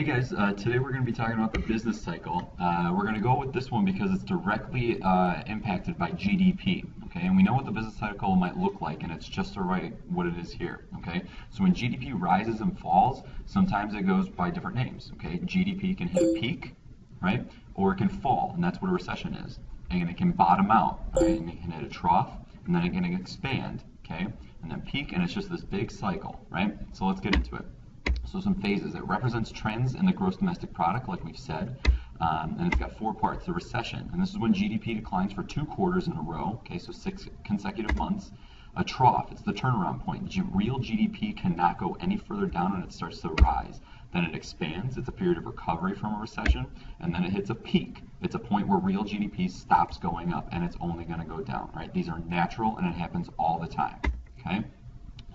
guys, today we're going to be talking about the business cycle. We're going to go with this one because it's directly impacted by GDP, okay? And we know what the business cycle might look like, and it's just right what it is here, okay? So when GDP rises and falls, sometimes it goes by different names, okay? GDP can hit a peak, right? Or it can fall, and that's what a recession is. And it can bottom out, right? And it can hit a trough, and then it can expand, okay? And then peak, and it's just this big cycle, right? So let's get into it. So some phases. It represents trends in the gross domestic product, like we've said, and it's got four parts. The recession, and this is when GDP declines for 2 quarters in a row, okay, so 6 consecutive months. A trough, it's the turnaround point. Real GDP cannot go any further down and it starts to rise. Then it expands, it's a period of recovery from a recession, and then it hits a peak. It's a point where real GDP stops going up and it's only going to go down, right? These are natural and it happens all the time, okay?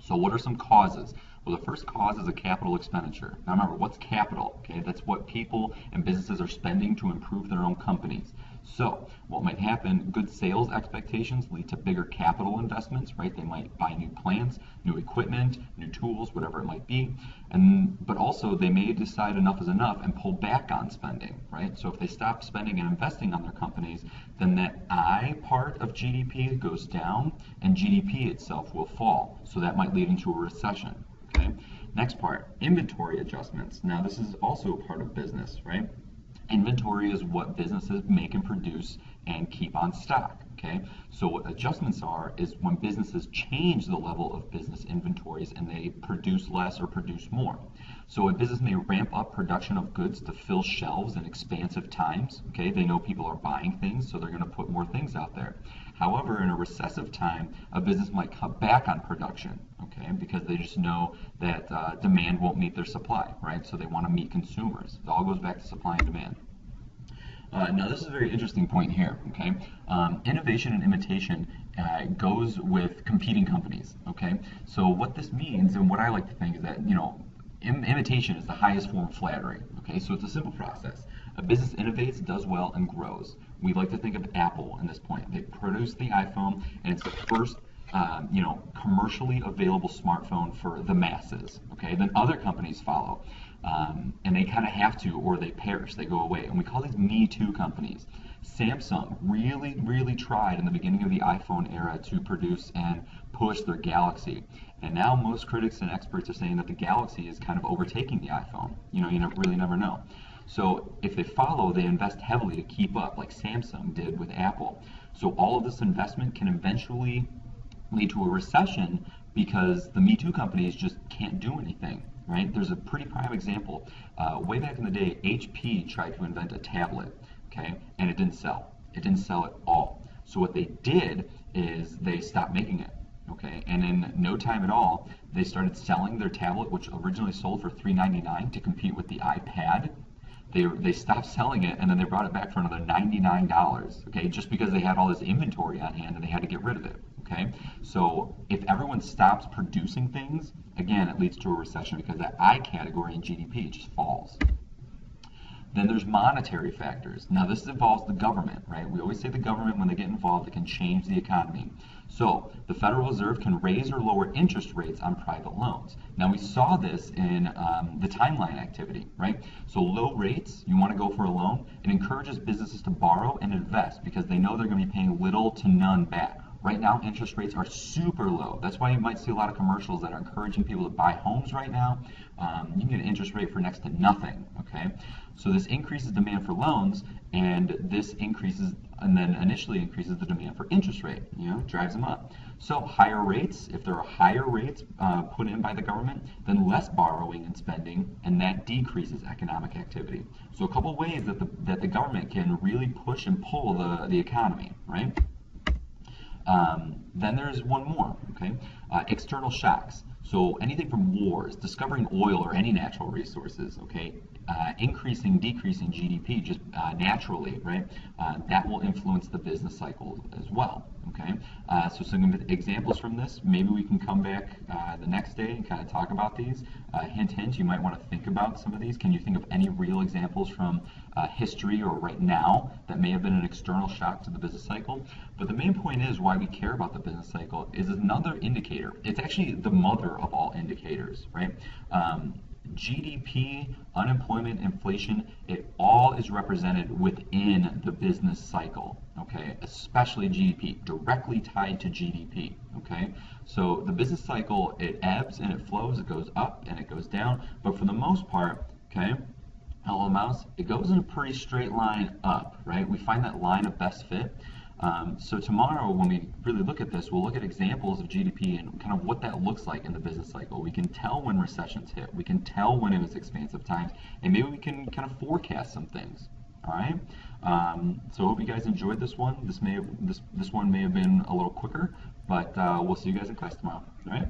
So what are some causes? Well, the first cause is a capital expenditure. Now remember, what's capital? Okay, that's what people and businesses are spending to improve their own companies. So what might happen, good sales expectations lead to bigger capital investments, right? They might buy new plants, new equipment, new tools, whatever it might be. But also they may decide enough is enough and pull back on spending, right? So if they stop spending and investing on their companies, then that I part of GDP goes down and GDP itself will fall. So that might lead into a recession. Okay. Next part, inventory adjustments. Now this is also a part of business, right? Inventory is what businesses make and produce and keep on stock, okay? So what adjustments are is when businesses change the level of business inventories and they produce less or produce more. So a business may ramp up production of goods to fill shelves in expansive times, okay? They know people are buying things, so they're gonna put more things out there. However, in a recessive time, a business might cut back on production, okay? Because they just know that demand won't meet their supply, right? So they wanna meet consumers. It all goes back to supply and demand. Now this is a very interesting point here, okay? Innovation and imitation goes with competing companies, okay? So what this means, and what I like to think is that, you know, imitation is the highest form of flattery, okay? So it's a simple process. A business innovates, does well, and grows. We like to think of Apple in this point. They produced the iPhone, and it's the first commercially available smartphone for the masses, okay? Then other companies follow. And they kind of have to, or they perish, they go away. And we call these Me Too companies. Samsung really tried in the beginning of the iPhone era to produce and push their Galaxy. And now most critics and experts are saying that the Galaxy is kind of overtaking the iPhone. You know, really never know. So if they follow, they invest heavily to keep up, like Samsung did with Apple. So all of this investment can eventually lead to a recession because the Me Too companies just can't do anything. Right? There's a pretty prime example. Way back in the day, HP tried to invent a tablet, okay, and it didn't sell. It didn't sell at all. So what they did is they stopped making it, okay, and in no time at all, they started selling their tablet, which originally sold for $399 to compete with the iPad. They stopped selling it, and then they brought it back for another $99, okay, just because they had all this inventory on hand and they had to get rid of it. Okay, so if everyone stops producing things, again, it leads to a recession because that I category in GDP just falls. Then there's monetary factors. Now this involves the government, right? We always say the government, when they get involved, it can change the economy. So the Federal Reserve can raise or lower interest rates on private loans. Now we saw this in the timeline activity, right? So low rates, you want to go for a loan, it encourages businesses to borrow and invest because they know they're going to be paying little to none back. Right now, interest rates are super low. That's why you might see a lot of commercials that are encouraging people to buy homes right now. You can get an interest rate for next to nothing, okay? So this increases demand for loans, and this increases, and then initially increases the demand for interest rate, you know, drives them up. So higher rates, if there are higher rates put in by the government, then less borrowing and spending, and that decreases economic activity. So a couple ways that the government can really push and pull the economy, right? Then there's one more, okay? External shocks. So anything from wars, discovering oil or any natural resources, okay? Increasing, decreasing GDP just naturally, right? That will influence the business cycle as well, okay? So some examples from this, maybe we can come back the next day and kind of talk about these. Hint, you might want to think about some of these. Can you think of any real examples from history or right now that may have been an external shock to the business cycle? But the main point is why we care about the business cycle is another indicator. It's actually the mother of all indicators, right? GDP, unemployment, inflation, it all is represented within the business cycle, okay? Especially GDP, directly tied to GDP, okay? So the business cycle, it ebbs and it flows, it goes up and it goes down, but for the most part, okay, LMS, it goes in a pretty straight line up, right? We find that line of best fit. So tomorrow, when we really look at this, we'll look at examples of GDP and kind of what that looks like in the business cycle. We can tell when recessions hit. We can tell when it was expansive times, and maybe we can kind of forecast some things. All right. So I hope you guys enjoyed this one. This one may have been a little quicker, but we'll see you guys in class tomorrow. All right.